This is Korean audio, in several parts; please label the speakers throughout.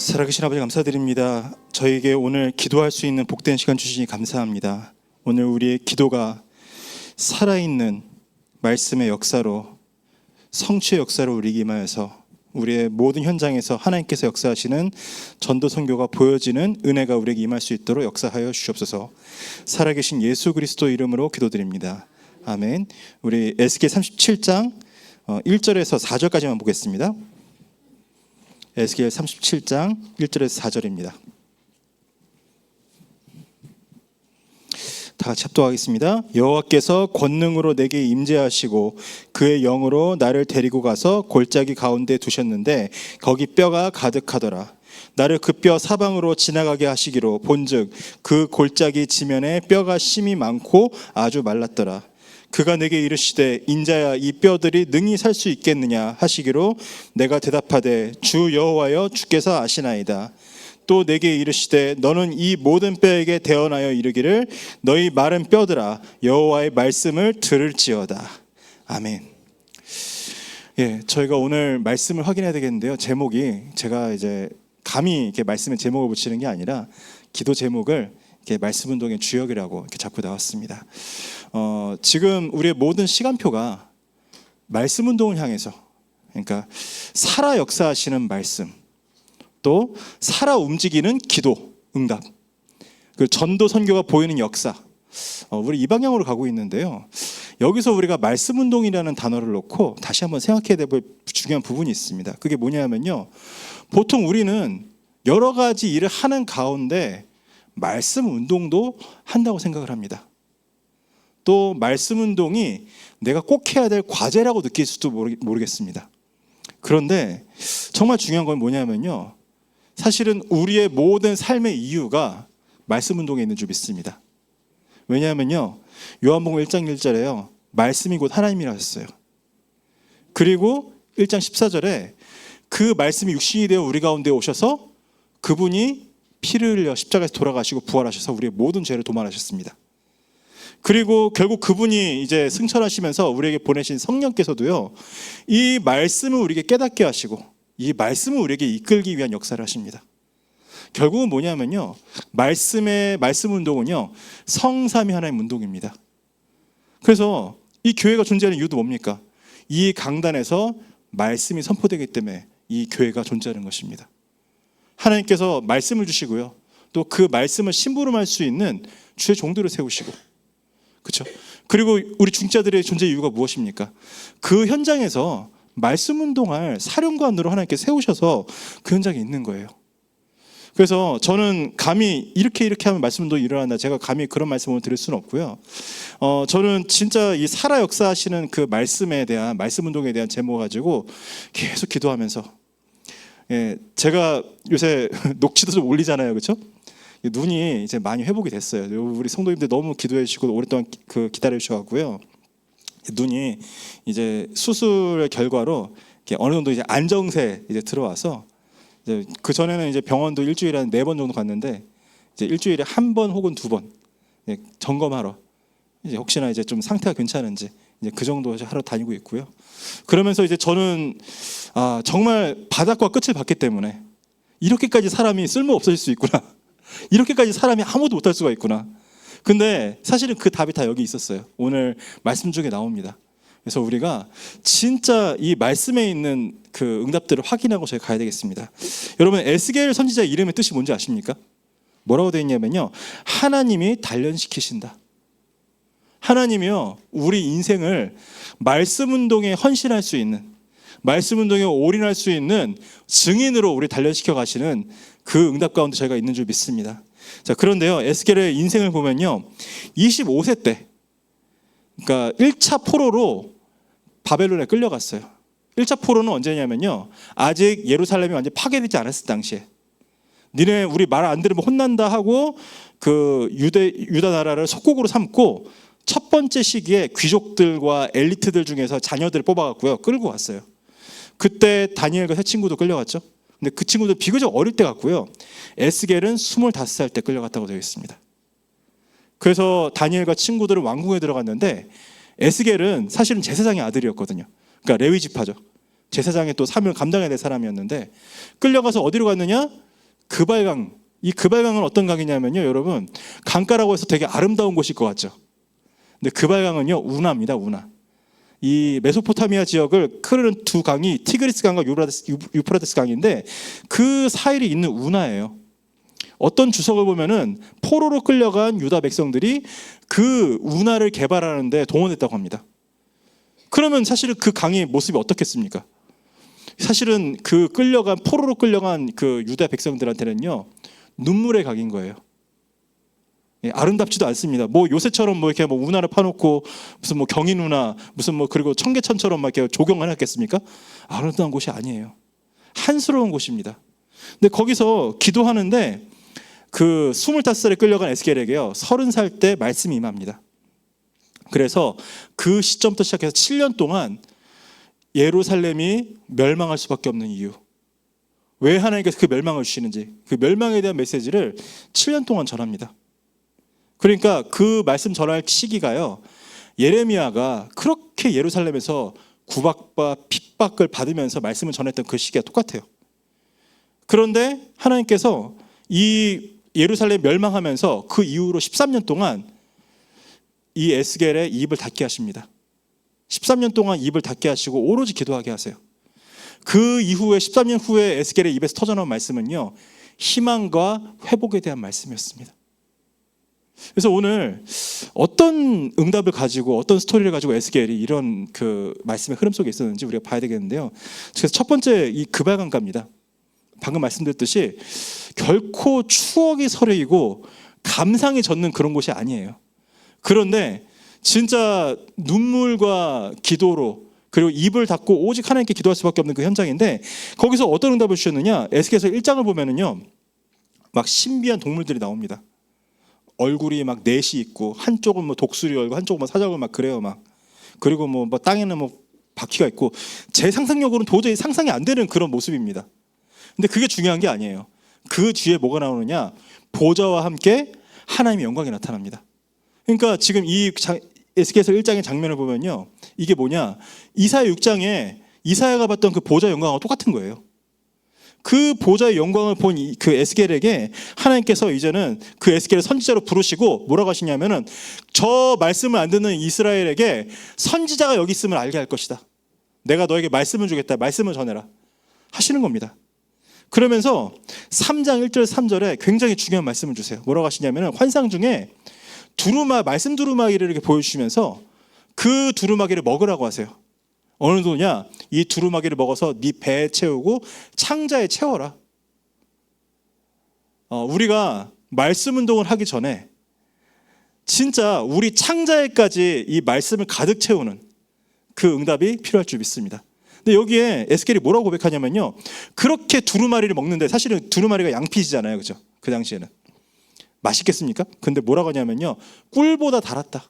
Speaker 1: 살아계신 아버지 감사드립니다. 저에게 오늘 기도할 수 있는 복된 시간 주시니 감사합니다. 오늘 우리의 기도가 살아있는 말씀의 역사로, 성취의 역사로 우리에게 임하여서 우리의 모든 현장에서 하나님께서 역사하시는 전도 선교가 보여지는 은혜가 우리에게 임할 수 있도록 역사하여 주시옵소서. 살아계신 예수 그리스도 이름으로 기도드립니다. 아멘. 우리 에스겔 37장 1절에서 4절까지만 보겠습니다. 에스겔 37장 1절에서 4절입니다. 다 같이 합독하겠습니다. 여호와께서 권능으로 내게 임재하시고 그의 영으로 나를 데리고 가서 골짜기 가운데 두셨는데 거기 뼈가 가득하더라. 나를 그 뼈 사방으로 지나가게 하시기로 본즉 그 골짜기 지면에 뼈가 심이 많고 아주 말랐더라. 그가 내게 이르시되 인자야 이 뼈들이 능히 살 수 있겠느냐 하시기로 내가 대답하되 주 여호와여 주께서 아시나이다. 또 내게 이르시되 너는 이 모든 뼈에게 대언하여 이르기를 너희 마른 뼈들아 여호와의 말씀을 들을지어다. 아멘. 예, 저희가 오늘 말씀을 확인해야 되겠는데요. 제목이 제가 이제 감히 이렇게 말씀의 제목을 붙이는 게 아니라 기도 제목을 이렇게 말씀 운동의 주역이라고 이렇게 잡고 나왔습니다. 지금 우리의 모든 시간표가 말씀 운동을 향해서, 그러니까 살아 역사하시는 말씀, 또 살아 움직이는 기도, 응답, 그 전도 선교가 보이는 역사, 우리 이 방향으로 가고 있는데요. 여기서 우리가 말씀 운동이라는 단어를 놓고 다시 한번 생각해야 될 중요한 부분이 있습니다. 그게 뭐냐면요, 보통 우리는 여러 가지 일을 하는 가운데 말씀 운동도 한다고 생각을 합니다. 또 말씀 운동이 내가 꼭 해야 될 과제라고 느낄 수도 모르겠습니다. 그런데 정말 중요한 건 뭐냐면요, 사실은 우리의 모든 삶의 이유가 말씀 운동에 있는 줄 믿습니다. 왜냐하면요, 요한복음 1장 1절에요 말씀이 곧 하나님이라 하셨어요. 그리고 1장 14절에 그 말씀이 육신이 되어 우리 가운데 오셔서 그분이 피를 흘려 십자가에서 돌아가시고 부활하셔서 우리의 모든 죄를 도말하셨습니다. 그리고 결국 그분이 이제 승천하시면서 우리에게 보내신 성령께서도요 이 말씀을 우리에게 깨닫게 하시고 이 말씀을 우리에게 이끌기 위한 역사를 하십니다. 결국은 뭐냐면요, 말씀 운동은요 성삼위 하나님 운동입니다. 그래서 이 교회가 존재하는 이유도 뭡니까? 이 강단에서 말씀이 선포되기 때문에 이 교회가 존재하는 것입니다. 하나님께서 말씀을 주시고요, 또 그 말씀을 심부름할 수 있는 주의 종들을 세우시고, 그렇죠? 그리고 우리 중자들의 존재 이유가 무엇입니까? 그 현장에서 말씀 운동할 사령관으로 하나님께 세우셔서 그 현장에 있는 거예요. 그래서 저는 감히 이렇게 하면 말씀 운동이 일어난다, 제가 감히 그런 말씀을 드릴 수는 없고요. 저는 진짜 이 살아 역사하시는 그 말씀에 대한, 말씀 운동에 대한 제목 가지고 계속 기도하면서, 예, 제가 요새 녹취도 좀 올리잖아요, 그렇죠? 눈이 이제 많이 회복이 됐어요. 우리 성도님들 너무 기도해 주시고 오랫동안 기다려 주셔가지고요, 눈이 이제 수술의 결과로 어느 정도 이제 안정세 이제 들어와서, 이제 그 전에는 이제 병원도 일주일에 한 4번 정도 갔는데 이제 일주일에 1번 혹은 2번 점검하러, 이제 혹시나 이제 좀 상태가 괜찮은지 이제 그 정도 하러 다니고 있고요. 그러면서 이제 저는 정말 바닥과 끝을 봤기 때문에 이렇게까지 사람이 쓸모 없어질 수 있구나, 이렇게까지 사람이 아무도 못할 수가 있구나. 근데 사실은 그 답이 다 여기 있었어요. 오늘 말씀 중에 나옵니다. 그래서 우리가 진짜 이 말씀에 있는 그 응답들을 확인하고 저희 가야 되겠습니다. 여러분, 에스겔 선지자의 이름의 뜻이 뭔지 아십니까? 뭐라고 되어 있냐면요, 하나님이 단련시키신다. 하나님이요 우리 인생을 말씀 운동에 헌신할 수 있는, 말씀 운동에 올인할 수 있는 증인으로 우리 단련시켜 가시는 그 응답 가운데 저희가 있는 줄 믿습니다. 자, 그런데요, 에스겔의 인생을 보면요, 25세 때, 그러니까 1차 포로로 바벨론에 끌려갔어요. 1차 포로는 언제냐면요, 아직 예루살렘이 완전히 파괴되지 않았을 당시에, 니네 우리 말 안 들으면 혼난다 하고 그 유다 나라를 속국으로 삼고 첫 번째 시기에 귀족들과 엘리트들 중에서 자녀들을 뽑아갖고요 끌고 왔어요. 그때 다니엘과 세 친구도 끌려갔죠. 근데 그 친구들 비교적 어릴 때 갔고요, 에스겔은 25살 때 끌려갔다고 되어 있습니다. 그래서 다니엘과 친구들은 왕궁에 들어갔는데 에스겔은 사실은 제사장의 아들이었거든요. 그러니까 레위 지파죠. 제사장의 또 사명을 감당해야 될 사람이었는데 끌려가서 어디로 갔느냐? 그발강, 이 그발강은 어떤 강이냐면요, 여러분, 강가라고 해서 되게 아름다운 곳일 것 같죠. 근데 그발강은요, 운하입니다. 운하. 이 메소포타미아 지역을 흐르는 두 강이 티그리스 강과 유프라테스 강인데 그 사이에 있는 운하예요. 어떤 주석을 보면은 포로로 끌려간 유다 백성들이 그 운하를 개발하는데 동원했다고 합니다. 그러면 사실은 그 강의 모습이 어떻겠습니까? 사실은 그 포로로 끌려간 그 유다 백성들한테는요, 눈물의 강인 거예요. 아름답지도 않습니다. 뭐 요새처럼 뭐 이렇게 뭐 운하를 파놓고 무슨 뭐 경인 운하, 무슨 뭐 그리고 청계천처럼 막 이렇게 조경을 해놨겠습니까? 아름다운 곳이 아니에요. 한스러운 곳입니다. 근데 거기서 기도하는데 그 25살에 끌려간 에스겔에게요, 30살 때 말씀이 임합니다. 그래서 그 시점부터 시작해서 7년 동안 예루살렘이 멸망할 수밖에 없는 이유, 왜 하나님께서 그 멸망을 주시는지, 그 멸망에 대한 메시지를 7년 동안 전합니다. 그러니까 그 말씀 전할 시기가요, 예레미야가 그렇게 예루살렘에서 구박과 핍박을 받으면서 말씀을 전했던 그 시기가 똑같아요. 그런데 하나님께서 이 예루살렘 멸망하면서 그 이후로 13년 동안 이 에스겔의 입을 닫게 하십니다. 13년 동안 입을 닫게 하시고 오로지 기도하게 하세요. 그 이후에 13년 후에 에스겔의 입에서 터져나온 말씀은요, 희망과 회복에 대한 말씀이었습니다. 그래서 오늘 어떤 응답을 가지고 어떤 스토리를 가지고 에스겔이 이런 그 말씀의 흐름 속에 있었는지 우리가 봐야 되겠는데요. 그래서 첫 번째 이 그발강가입니다. 방금 말씀드렸듯이 결코 추억이 서려이고 감상이 젖는 그런 곳이 아니에요. 그런데 진짜 눈물과 기도로, 그리고 입을 닫고 오직 하나님께 기도할 수밖에 없는 그 현장인데, 거기서 어떤 응답을 주셨느냐, 에스겔서 1장을 보면은요, 막 신비한 동물들이 나옵니다. 얼굴이 막 넷이 있고, 한쪽은 뭐 독수리 얼굴, 한쪽은 뭐 사자굴 막 그래요 막. 그리고 뭐 땅에는 뭐 바퀴가 있고, 제 상상력으로는 도저히 상상이 안 되는 그런 모습입니다. 근데 그게 중요한 게 아니에요. 그 뒤에 뭐가 나오느냐, 보좌와 함께 하나님의 영광이 나타납니다. 그러니까 지금 이 에스겔서 1장의 장면을 보면요, 이게 뭐냐, 이사야 6장에 이사야가 봤던 그 보좌 영광과 똑같은 거예요. 그 보좌의 영광을 본 그 에스겔에게 하나님께서 이제는 그 에스겔을 선지자로 부르시고 뭐라고 하시냐면은, 저 말씀을 안 듣는 이스라엘에게 선지자가 여기 있음을 알게 할 것이다. 내가 너에게 말씀을 주겠다. 말씀을 전해라 하시는 겁니다. 그러면서 3장 1절 3절에 굉장히 중요한 말씀을 주세요. 뭐라고 하시냐면은, 환상 중에 말씀 두루마기를 이렇게 보여주시면서 그 두루마기를 먹으라고 하세요. 어느 정도냐, 이 두루마기를 먹어서 네 배에 채우고 창자에 채워라. 우리가 말씀 운동을 하기 전에 진짜 우리 창자에까지 이 말씀을 가득 채우는 그 응답이 필요할 줄 믿습니다. 근데 여기에 에스겔이 뭐라고 고백하냐면요, 그렇게 두루마리를 먹는데, 사실은 두루마리가 양피지잖아요, 그죠? 그 당시에는 맛있겠습니까? 근데 뭐라고 하냐면요, 꿀보다 달았다.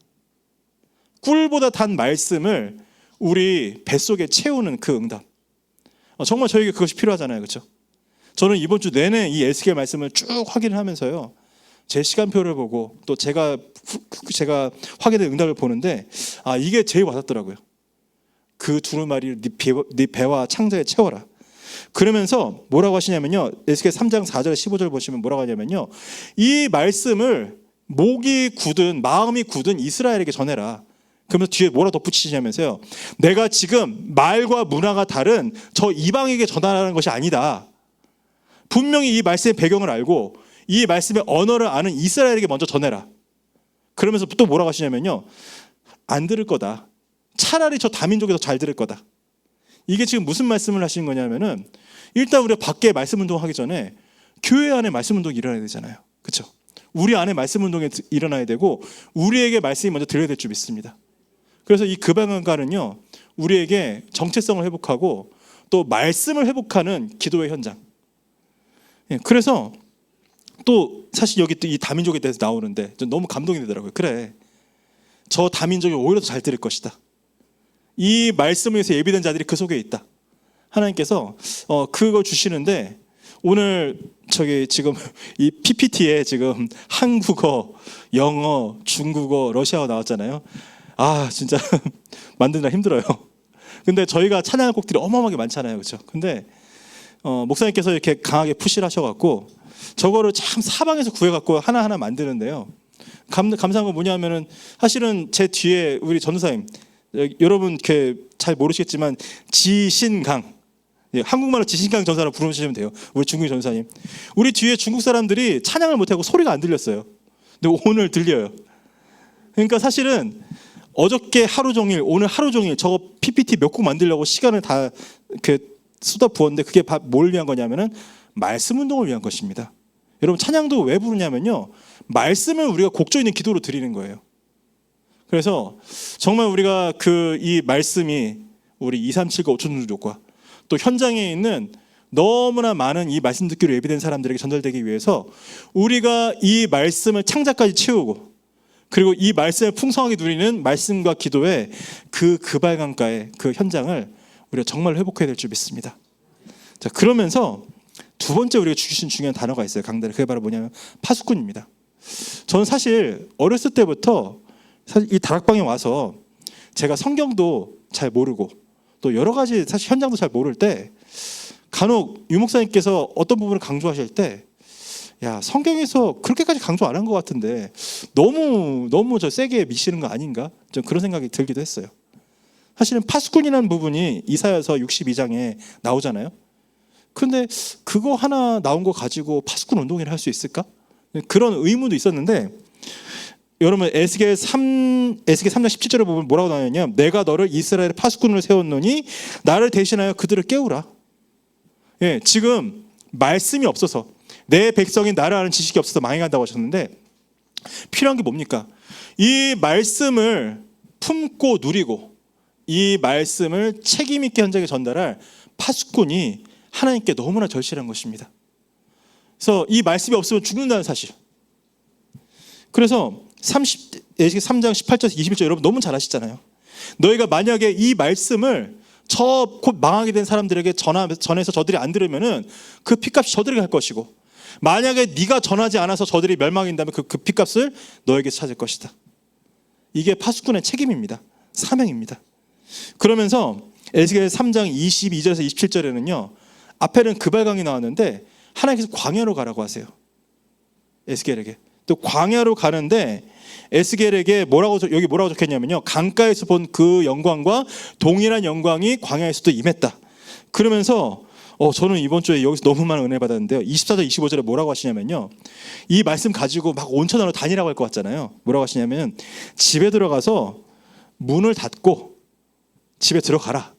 Speaker 1: 꿀보다 단 말씀을 우리 뱃속에 채우는 그 응답, 정말 저에게 그것이 필요하잖아요, 그렇죠? 저는 이번 주 내내 이 에스겔 말씀을 쭉 확인을 하면서요, 제 시간표를 보고 또 제가 확인된 응답을 보는데, 이게 제일 와닿더라고요. 그 두루마리를 네 배와 창자에 채워라. 그러면서 뭐라고 하시냐면요, 에스겔 3장 4절 15절 보시면 뭐라고 하냐면요, 이 말씀을 목이 굳은 마음이 굳은 이스라엘에게 전해라. 그러면서 뒤에 뭐라 덧붙이시냐면서요, 내가 지금 말과 문화가 다른 저 이방에게 전하라는 것이 아니다. 분명히 이 말씀의 배경을 알고 이 말씀의 언어를 아는 이스라엘에게 먼저 전해라. 그러면서 또 뭐라고 하시냐면요, 안 들을 거다. 차라리 저 다민족이 더 잘 들을 거다. 이게 지금 무슨 말씀을 하시는 거냐면은, 일단 우리가 밖에 말씀 운동하기 전에 교회 안에 말씀 운동이 일어나야 되잖아요, 그렇죠? 우리 안에 말씀 운동이 일어나야 되고 우리에게 말씀이 먼저 들려야 될 줄 믿습니다. 그래서 이 그방안가는요, 우리에게 정체성을 회복하고 또 말씀을 회복하는 기도의 현장. 그래서 또 사실 여기 또 이 다민족에 대해서 나오는데 너무 감동이 되더라고요. 그래, 저 다민족이 오히려 더 잘 들을 것이다. 이 말씀을 위해서 예비된 자들이 그 속에 있다. 하나님께서 그걸 주시는데, 오늘 지금 이 PPT에 지금 한국어, 영어, 중국어, 러시아어 나왔잖아요. 진짜 만드느라 힘들어요. 근데 저희가 찬양할 곡들이 어마어마하게 많잖아요, 그렇죠? 근데 목사님께서 이렇게 강하게 푸시를 하셔갖고 저거를 참 사방에서 구해갖고 하나하나 만드는데요. 감사한 건 뭐냐면은 사실은 제 뒤에 우리 전도사님, 여러분 이렇게 잘 모르시겠지만 지신강, 한국말로 지신강 전사라고 부르시면 돼요. 우리 중국 전사님. 우리 뒤에 중국 사람들이 찬양을 못하고 소리가 안 들렸어요. 근데 오늘 들려요. 그러니까 사실은 어저께 하루 종일, 오늘 하루 종일 저거 PPT 몇 곡 만들려고 시간을 다 이렇게 쏟아 부었는데 그게 뭘 위한 거냐면은 말씀 운동을 위한 것입니다. 여러분 찬양도 왜 부르냐면요, 말씀을 우리가 곡조 있는 기도로 드리는 거예요. 그래서 정말 우리가 이 말씀이 우리 237과 5천중족과 또 현장에 있는 너무나 많은 이 말씀 듣기로 예비된 사람들에게 전달되기 위해서 우리가 이 말씀을 창자까지 채우고, 그리고 이 말씀을 풍성하게 누리는 말씀과 기도의 그발강가의 그 현장을 우리가 정말 회복해야 될 줄 믿습니다. 자, 그러면서 두 번째 우리가 주신 중요한 단어가 있어요. 강단에. 그게 바로 뭐냐면 파수꾼입니다. 저는 사실 어렸을 때부터 이 다락방에 와서 제가 성경도 잘 모르고 또 여러 가지 사실 현장도 잘 모를 때 간혹 유 목사님께서 어떤 부분을 강조하실 때, 야, 성경에서 그렇게까지 강조 안 한 것 같은데 너무 저 세게 미시는 거 아닌가? 좀 그런 생각이 들기도 했어요. 사실은 파수꾼이라는 부분이 이사야서 62장에 나오잖아요. 그런데 그거 하나 나온 거 가지고 파수꾼 운동회를 할 수 있을까? 그런 의문도 있었는데, 여러분 에스겔 3장 17절에 보면 뭐라고 나오냐면, 내가 너를 이스라엘의 파수꾼으로 세웠노니 나를 대신하여 그들을 깨우라. 예, 지금 말씀이 없어서, 내 백성이 나를 아는 지식이 없어서 망해간다고 하셨는데, 필요한 게 뭡니까? 이 말씀을 품고 누리고 이 말씀을 책임 있게 현장에 전달할 파수꾼이 하나님께 너무나 절실한 것입니다. 그래서 이 말씀이 없으면 죽는다는 사실. 그래서 3장 18절에서 21절 여러분 너무 잘 아시잖아요. 너희가 만약에 이 말씀을 곧 망하게 된 사람들에게 전해서 저들이 안 들으면은 그 핏값이 저들에게 할 것이고, 만약에 네가 전하지 않아서 저들이 멸망한다면 그 핏값을 너에게서 찾을 것이다. 이게 파수꾼의 책임입니다. 사명입니다. 그러면서 에스겔 3장 22절에서 27절에는요, 앞에는 그발강이 나왔는데 하나님께서 광야로 가라고 하세요. 에스겔에게. 또 광야로 가는데 에스겔에게 여기 뭐라고 적혔냐면요, 강가에서 본 그 영광과 동일한 영광이 광야에서도 임했다. 그러면서 저는 이번 주에 여기서 너무 많은 은혜 받았는데요, 24절 25절에 뭐라고 하시냐면요, 이 말씀 가지고 막 온천하러 다니라고 할 것 같잖아요. 뭐라고 하시냐면, 집에 들어가서 문을 닫고 집에 들어가라.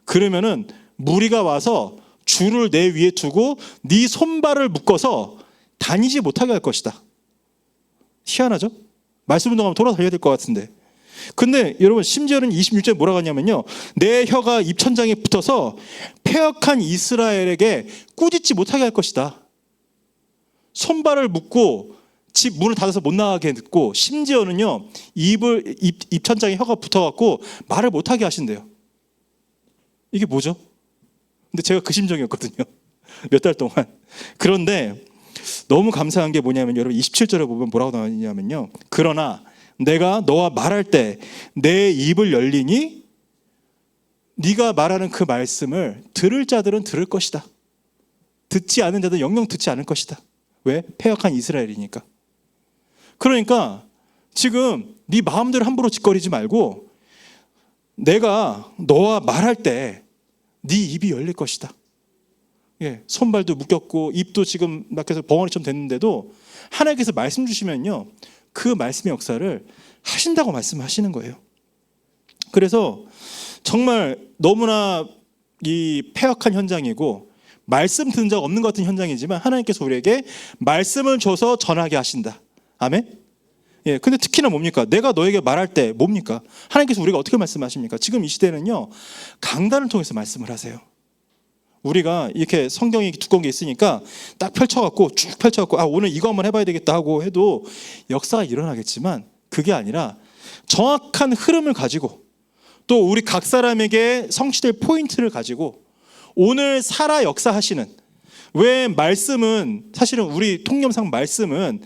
Speaker 1: 그러면은 무리가 와서 줄을 내 위에 두고 네 손발을 묶어서 다니지 못하게 할 것이다. 희한하죠? 말씀 운동하면 돌아다녀야 될 것 같은데. 근데 여러분 심지어는 26절에 뭐라고 하냐면요, 내 혀가 입천장에 붙어서 패역한 이스라엘에게 꾸짖지 못하게 할 것이다. 손발을 묶고 집 문을 닫아서 못 나가게 했고, 심지어는요 입천장에 혀가 붙어갖고 말을 못하게 하신대요. 이게 뭐죠? 근데 제가 그 심정이었거든요. 몇 달 동안. 그런데 너무 감사한 게 뭐냐면, 여러분 27절에 보면 뭐라고 나오냐면요, 그러나 내가 너와 말할 때 내 입을 열리니 네가 말하는 그 말씀을 들을 자들은 들을 것이다. 듣지 않은 자들은 영영 듣지 않을 것이다. 왜? 패역한 이스라엘이니까. 그러니까 지금 네 마음대로 함부로 짓거리지 말고, 내가 너와 말할 때 네 입이 열릴 것이다. 예, 손발도 묶였고 입도 지금 막혀서 벙어리처럼 됐는데도 하나님께서 말씀 주시면요, 그 말씀의 역사를 하신다고 말씀하시는 거예요. 그래서 정말 너무나 이 패역한 현장이고 말씀 듣는 자가 없는 것 같은 현장이지만, 하나님께서 우리에게 말씀을 줘서 전하게 하신다. 아멘. 예, 근데 특히나 뭡니까? 내가 너에게 말할 때 뭡니까? 하나님께서 우리가 어떻게 말씀하십니까? 지금 이 시대는요, 강단을 통해서 말씀을 하세요. 우리가 이렇게 성경이 두꺼운 게 있으니까 딱 펼쳐갖고 쭉 펼쳐갖고 오늘 이거 한번 해봐야 되겠다 하고 해도 역사가 일어나겠지만, 그게 아니라 정확한 흐름을 가지고 또 우리 각 사람에게 성취될 포인트를 가지고 오늘 살아 역사하시는, 왜 말씀은 사실은 우리 통념상 말씀은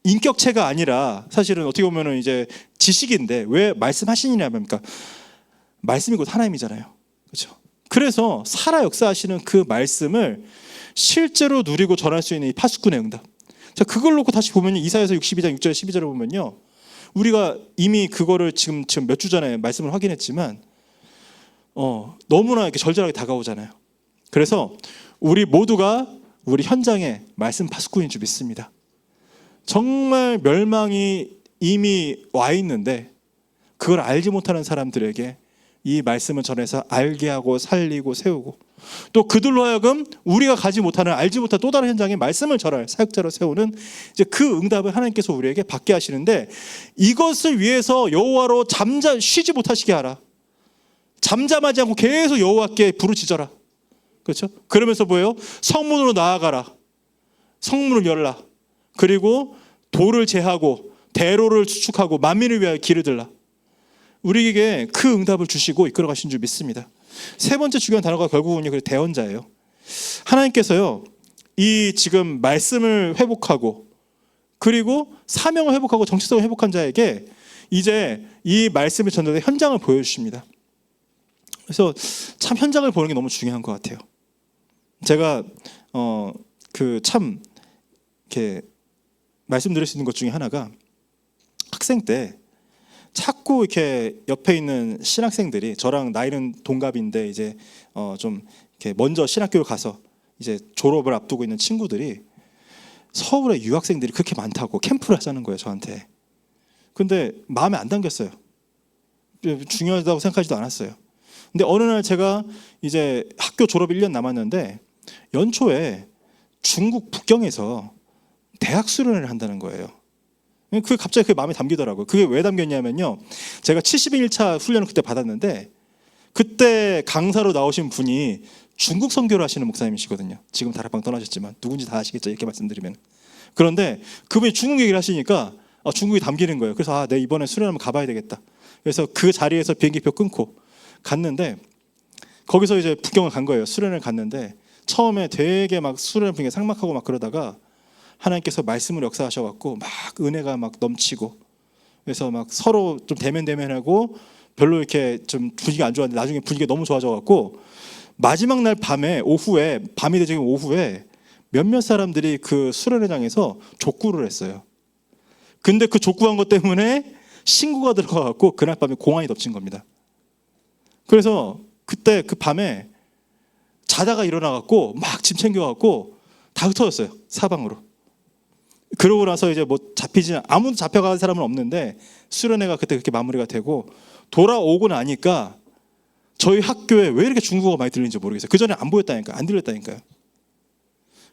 Speaker 1: 인격체가 아니라 사실은 어떻게 보면 이제 지식인데 왜 말씀하시느냐면, 말씀이 곧 하나님이잖아요. 그렇죠? 그래서 살아 역사하시는 그 말씀을 실제로 누리고 전할 수 있는 이 파수꾼의 응답. 자, 그걸 놓고 다시 보면 이사야서 62장 6절 12절을 보면요, 우리가 이미 그거를 지금 몇 주 전에 말씀을 확인했지만 너무나 이렇게 절절하게 다가오잖아요. 그래서 우리 모두가 우리 현장에 말씀 파수꾼인 줄 믿습니다. 정말 멸망이 이미 와 있는데 그걸 알지 못하는 사람들에게 이 말씀을 전해서 알게 하고 살리고 세우고, 또 그들로 하여금 우리가 가지 못하는, 알지 못한 또 다른 현장에 말씀을 전할 사역자로 세우는 이제 그 응답을 하나님께서 우리에게 받게 하시는데, 이것을 위해서 여호와로 쉬지 못하시게 하라. 잠잠하지 않고 계속 여호와께 부르짖어라. 그렇죠? 그러면서 뭐예요? 성문으로 나아가라. 성문을 열라. 그리고 돌을 제하고 대로를 수축하고 만민을 위하여 길을 들라. 우리에게 그 응답을 주시고 이끌어 가신 줄 믿습니다. 세 번째 중요한 단어가 결국은요, 그 대언자예요. 하나님께서요, 이 지금 말씀을 회복하고 그리고 사명을 회복하고 정체성을 회복한 자에게 이제 이 말씀을 전달해 현장을 보여주십니다. 그래서 참 현장을 보는 게 너무 중요한 것 같아요. 제가 참 이렇게 말씀드릴 수 있는 것 중에 하나가, 학생 때 자꾸 이렇게 옆에 있는 신학생들이, 저랑 나이는 동갑인데 이제 좀 이렇게 먼저 신학교를 가서 이제 졸업을 앞두고 있는 친구들이 서울에 유학생들이 그렇게 많다고 캠프를 하자는 거예요, 저한테. 근데 마음에 안 담겼어요. 중요하다고 생각하지도 않았어요. 근데 어느 날 제가 이제 학교 졸업 1년 남았는데 연초에 중국 북경에서 대학 수련회를 한다는 거예요. 그게 갑자기 마음에 담기더라고요. 그게 왜 담겼냐면요, 제가 71차 훈련을 그때 받았는데 그때 강사로 나오신 분이 중국 선교를 하시는 목사님이시거든요. 지금 다락방 떠나셨지만 누군지 다 아시겠죠, 이렇게 말씀드리면. 그런데 그분이 중국 얘기를 하시니까 중국이 담기는 거예요. 그래서 내가 이번에 수련 한번 가봐야 되겠다. 그래서 그 자리에서 비행기표 끊고 갔는데, 거기서 이제 북경을 간 거예요. 수련을 갔는데 처음에 되게 막 수련을 분위기가 삭막하고 막 그러다가 하나님께서 말씀을 역사하셔갖고 막 은혜가 막 넘치고, 그래서 막 서로 좀 대면대면하고 별로 이렇게 좀 분위기가 안 좋았는데 나중에 분위기가 너무 좋아져갖고 마지막 날 밤에 밤이 되지 오후에 몇몇 사람들이 그 수련회장에서 족구를 했어요. 근데 그 족구한 것 때문에 신고가 들어가갖고 그날 밤에 공안이 덮친 겁니다. 그래서 그때 그 밤에 자다가 일어나갖고 막 짐 챙겨갖고 다 흩어졌어요, 사방으로. 그러고 나서 이제 뭐 아무도 잡혀간 사람은 없는데 수련회가 그때 그렇게 마무리가 되고 돌아오고 나니까 저희 학교에 왜 이렇게 중국어가 많이 들리는지 모르겠어요. 그 전에 안 보였다니까요, 안 들렸다니까요.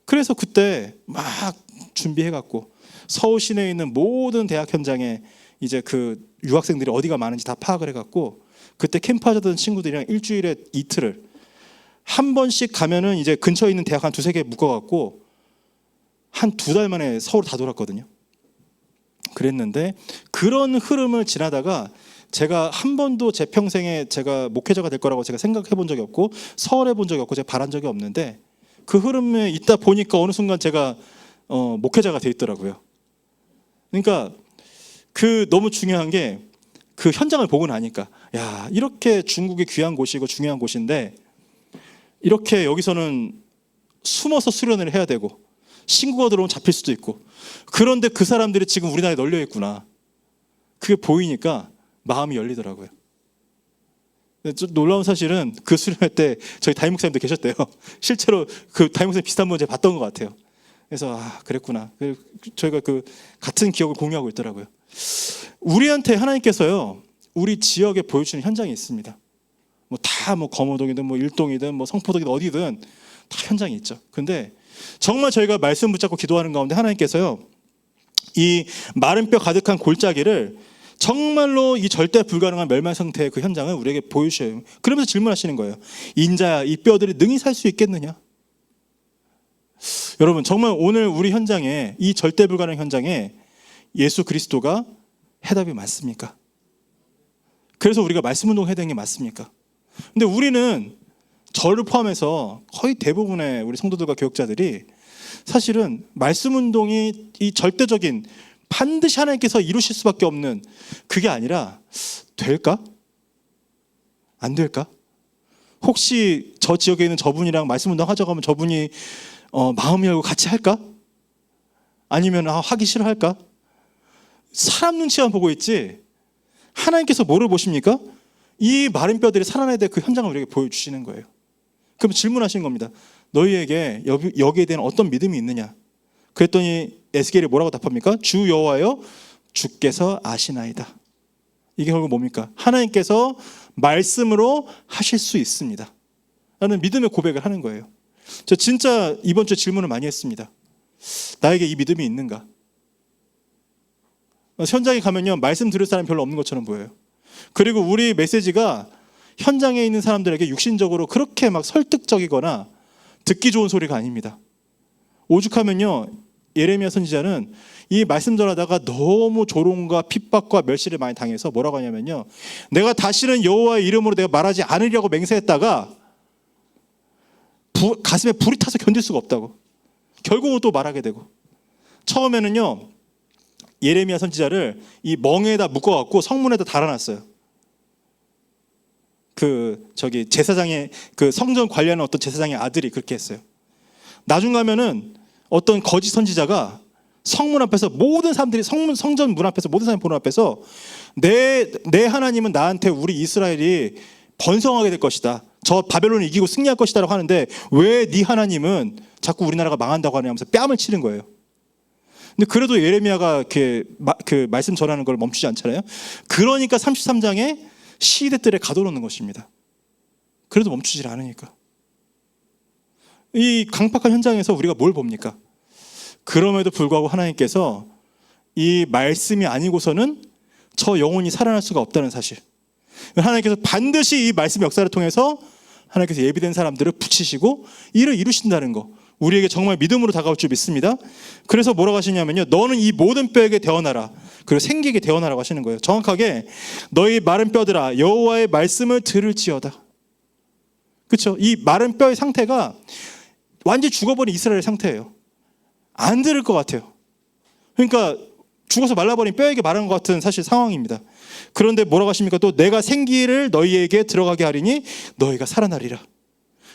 Speaker 1: 그래서 그때 막 준비해갖고 서울 시내에 있는 모든 대학 현장에 이제 그 유학생들이 어디가 많은지 다 파악을 해갖고 그때 캠프 하자던 친구들이랑 일주일에 이틀을 한 번씩 가면은 이제 근처에 있는 대학 한 두세 개 묶어갖고 한 2달 만에 서울 다 돌았거든요. 그랬는데 그런 흐름을 지나다가 제가 한 번도 제 평생에 제가 목회자가 될 거라고 제가 생각해 본 적이 없고 서울해 본 적이 없고 제가 바란 적이 없는데 그 흐름에 있다 보니까 어느 순간 제가 목회자가 돼 있더라고요. 그러니까 그 너무 중요한 게 그 현장을 보고 나니까, 야, 이렇게 중국이 귀한 곳이고 중요한 곳인데 이렇게 여기서는 숨어서 수련을 해야 되고 신고가 들어오면 잡힐 수도 있고, 그런데 그 사람들이 지금 우리나라에 널려 있구나, 그게 보이니까 마음이 열리더라고요. 좀 놀라운 사실은 그 수련회 때 저희 담임 목사님도 계셨대요. 실제로 그 담임 목사님 비슷한 문제 봤던 것 같아요. 그래서 그랬구나. 저희가 그 같은 기억을 공유하고 있더라고요. 우리한테 하나님께서요, 우리 지역에 보여주는 현장이 있습니다. 뭐 검호동이든 뭐 일동이든 뭐 성포동이든 어디든 다 현장이 있죠. 근데 정말 저희가 말씀 붙잡고 기도하는 가운데 하나님께서요, 이 마른 뼈 가득한 골짜기를 정말로 이 절대 불가능한 멸망 상태의 그 현장을 우리에게 보여주셔요. 그러면서 질문하시는 거예요. 인자야, 이 뼈들이 능히 살 수 있겠느냐? 여러분, 정말 오늘 우리 현장에, 이 절대 불가능 현장에 예수 그리스도가 해답이 맞습니까? 그래서 우리가 말씀 운동 해야 되는 게 맞습니까? 근데 우리는 저를 포함해서 거의 대부분의 우리 성도들과 교역자들이 사실은 말씀 운동이 이 절대적인 반드시 하나님께서 이루실 수밖에 없는 그게 아니라 될까? 안 될까? 혹시 저 지역에 있는 저분이랑 말씀 운동 하자고 하면 저분이 마음 열고 같이 할까? 아니면 하기 싫어할까? 사람 눈치만 보고 있지 하나님께서 뭐를 보십니까? 이 마른 뼈들이 살아나야 될 그 현장을 우리에게 보여주시는 거예요. 그럼 질문하시는 겁니다. 너희에게 여기에 대한 어떤 믿음이 있느냐? 그랬더니 에스겔이 뭐라고 답합니까? 주 여호와여 주께서 아시나이다. 이게 결국 뭡니까? 하나님께서 말씀으로 하실 수 있습니다 라는 믿음의 고백을 하는 거예요. 저 진짜 이번 주에 질문을 많이 했습니다. 나에게 이 믿음이 있는가? 현장에 가면요 말씀 들을 사람이 별로 없는 것처럼 보여요. 그리고 우리 메시지가 현장에 있는 사람들에게 육신적으로 그렇게 막 설득적이거나 듣기 좋은 소리가 아닙니다. 오죽하면요 예레미야 선지자는 이 말씀 전하다가 너무 조롱과 핍박과 멸시를 많이 당해서 뭐라고 하냐면요, 내가 다시는 여호와의 이름으로 내가 말하지 않으려고 맹세했다가 가슴에 불이 타서 견딜 수가 없다고 결국은 또 말하게 되고, 처음에는요 예레미야 선지자를 이 멍에다 묶어갖고 성문에다 달아놨어요. 제사장의 성전 관리하는 어떤 제사장의 아들이 그렇게 했어요. 나중 가면은 어떤 거짓 선지자가 성문 앞에서 모든 사람들이 성전 문 앞에서 모든 사람이 보는 앞에서 내 하나님은 나한테 우리 이스라엘이 번성하게 될 것이다, 저 바벨론을 이기고 승리할 것이다라고 하는데 왜 네 하나님은 자꾸 우리나라가 망한다고 하냐면서 뺨을 치는 거예요. 근데 그래도 예레미야가 그 말씀 전하는 걸 멈추지 않잖아요. 그러니까 33장에 시대들에 가둬놓는 것입니다. 그래도 멈추질 않으니까. 이 강팍한 현장에서 우리가 뭘 봅니까? 그럼에도 불구하고 하나님께서 이 말씀이 아니고서는 저 영혼이 살아날 수가 없다는 사실, 하나님께서 반드시 이 말씀의 역사를 통해서 하나님께서 예비된 사람들을 붙이시고 일을 이루신다는 거, 우리에게 정말 믿음으로 다가올 줄 믿습니다. 그래서 뭐라고 하시냐면요, 너는 이 모든 뼈에게 대어나라, 그리고 생기게 대어나라고 하시는 거예요. 정확하게 너희 마른 뼈들아 여호와의 말씀을 들을지어다. 그렇죠? 이 마른 뼈의 상태가 완전히 죽어버린 이스라엘의 상태예요. 안 들을 것 같아요. 그러니까 죽어서 말라버린 뼈에게 말한 것 같은 사실 상황입니다. 그런데 뭐라고 하십니까? 또 내가 생기를 너희에게 들어가게 하리니 너희가 살아나리라.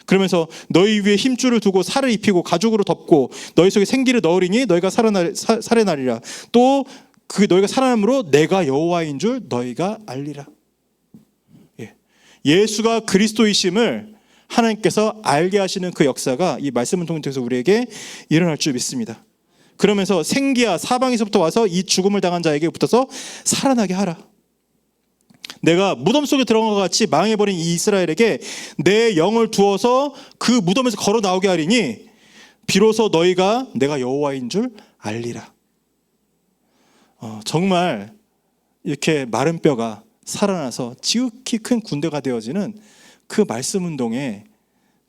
Speaker 1: 그러면서 너희 위에 힘줄을 두고 살을 입히고 가죽으로 덮고 너희 속에 생기를 넣으리니 너희가 살아나리라. 또 그 너희가 살아남으로 내가 여호와인 줄 너희가 알리라. 예수가 그리스도이심을 하나님께서 알게 하시는 그 역사가 이 말씀을 통해서 우리에게 일어날 줄 믿습니다. 그러면서 생기야 사방에서부터 와서 이 죽음을 당한 자에게 붙어서 살아나게 하라. 내가 무덤 속에 들어간 것 같이 망해버린 이 이스라엘에게 내 영을 두어서 그 무덤에서 걸어 나오게 하리니 비로소 너희가 내가 여호와인 줄 알리라. 정말 이렇게 마른 뼈가 살아나서 지극히 큰 군대가 되어지는 그 말씀 운동의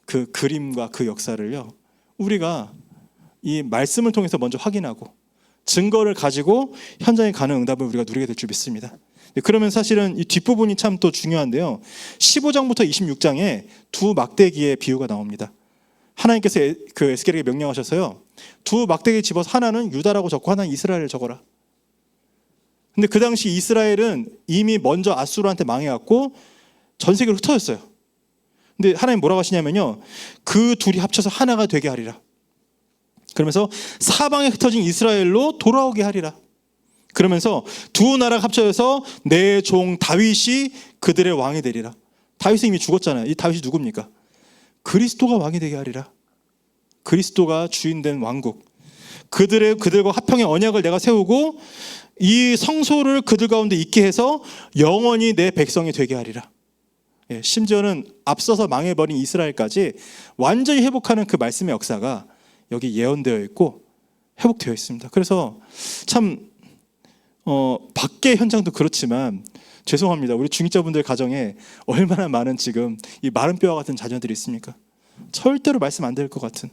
Speaker 1: 그 그림과 그 역사를요, 우리가 이 말씀을 통해서 먼저 확인하고 증거를 가지고 현장에 가는 응답을 우리가 누리게 될 줄 믿습니다. 그러면 사실은 이 뒷부분이 참 또 중요한데요, 15장부터 26장에 두 막대기의 비유가 나옵니다. 하나님께서 그 에스겔에게 명령하셔서요, 두 막대기 집어서 하나는 유다라고 적고 하나는 이스라엘을 적어라. 근데 그 당시 이스라엘은 이미 먼저 아수르한테 망해갖고 전 세계로 흩어졌어요. 근데 하나님 뭐라고 하시냐면요, 그 둘이 합쳐서 하나가 되게 하리라. 그러면서 사방에 흩어진 이스라엘로 돌아오게 하리라. 그러면서 두 나라가 합쳐져서 내 종 다윗이 그들의 왕이 되리라. 다윗은 이미 죽었잖아요. 이 다윗이 누굽니까? 그리스도가 왕이 되게 하리라. 그리스도가 주인된 왕국, 그들과 화평의 언약을 내가 세우고 이 성소를 그들 가운데 있게 해서 영원히 내 백성이 되게 하리라. 심지어는 앞서서 망해버린 이스라엘까지 완전히 회복하는 그 말씀의 역사가 여기 예언되어 있고 회복되어 있습니다. 그래서 참 밖의 현장도 그렇지만 죄송합니다, 우리 중직자분들 가정에 얼마나 많은 지금 이 마른 뼈와 같은 자녀들이 있습니까? 절대로 말씀 안 될 것 같은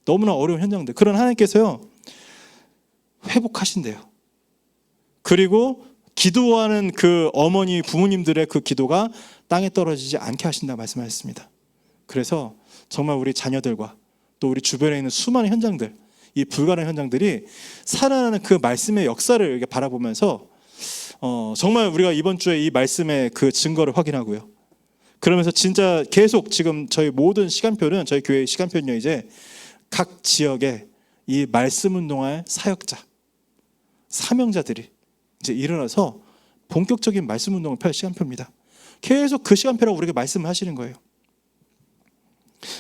Speaker 1: 너무나 어려운 현장들, 그런 하나님께서요 회복하신대요. 그리고 기도하는 그 어머니 부모님들의 그 기도가 땅에 떨어지지 않게 하신다고 말씀하셨습니다. 그래서 정말 우리 자녀들과 또 우리 주변에 있는 수많은 현장들, 이 불가능한 현장들이 살아나는 그 말씀의 역사를 이렇게 바라보면서 정말 우리가 이번 주에 이 말씀의 그 증거를 확인하고요, 그러면서 진짜 계속 지금 저희 모든 시간표는, 저희 교회의 시간표는요, 이제 각 지역에 이 말씀 운동할 사역자, 사명자들이 이제 일어나서 본격적인 말씀 운동을 펼 시간표입니다. 계속 그 시간표라고 우리에게 말씀을 하시는 거예요.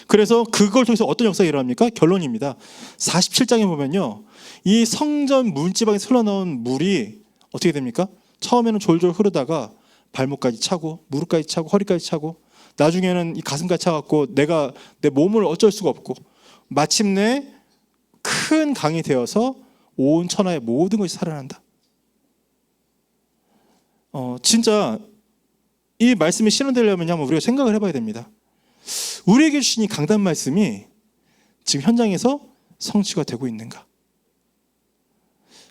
Speaker 1: 그래서 그걸 통해서 어떤 역사가 일어납니까? 결론입니다. 47장에 보면요, 이 성전 문지방에서 흘러나온 물이 어떻게 됩니까? 처음에는 졸졸 흐르다가 발목까지 차고 무릎까지 차고 허리까지 차고 나중에는 이 가슴까지 차갖고 내가 내 몸을 어쩔 수가 없고 마침내 큰 강이 되어서 온 천하의 모든 것이 살아난다. 진짜 이 말씀이 실현되려면 한번 우리가 생각을 해봐야 됩니다. 우리에게 주신 이 강단 말씀이 지금 현장에서 성취가 되고 있는가?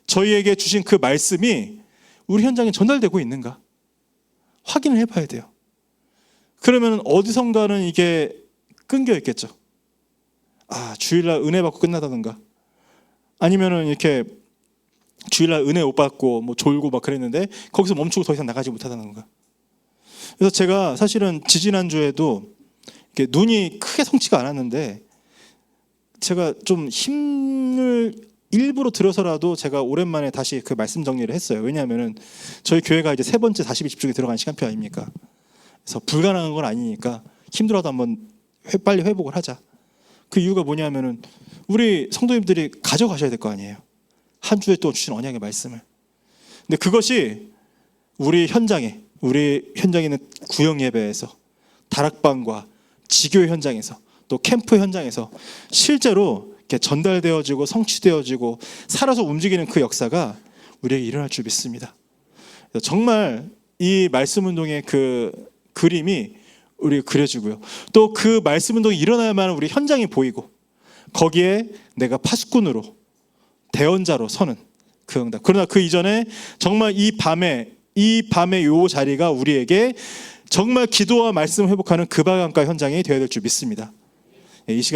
Speaker 1: 저희에게 주신 그 말씀이 우리 현장에 전달되고 있는가? 확인을 해봐야 돼요. 그러면 어디선가는 이게 끊겨 있겠죠. 주일날 은혜 받고 끝나다든가, 아니면은 이렇게 주일날 은혜 못 받고 뭐 졸고 막 그랬는데 거기서 멈추고 더 이상 나가지 못하다든가. 그래서 제가 사실은 지지난주에도 이렇게 눈이 크게 성취가 않았는데 제가 좀 힘을 일부러 들어서라도 제가 오랜만에 다시 그 말씀 정리를 했어요. 왜냐하면은 저희 교회가 이제 세 번째 40-20주기 들어간 시간표 아닙니까? 그래서 불가능한 건 아니니까 힘들어도 한번 빨리 회복을 하자. 그 이유가 뭐냐면은 우리 성도님들이 가져가셔야 될 거 아니에요. 한 주에 또 주신 언약의 말씀을. 근데 그것이 우리 현장에 있는 구역 예배에서, 다락방과 지교회 현장에서, 또 캠프 현장에서 실제로 이렇게 전달되어지고 성취되어지고 살아서 움직이는 그 역사가 우리에게 일어날 줄 믿습니다. 정말 이 말씀 운동의 그 그림이 우리가 그려지고요. 또 그 말씀 운동이 일어나야만 우리 현장이 보이고 거기에 내가 파수꾼으로 대언자로 서는 그 응답. 그러나 그 이전에 정말 이 밤에 요 자리가 우리에게 정말 기도와 말씀 회복하는 그 방향과 현장이 되어야 될 줄 믿습니다. 이 시간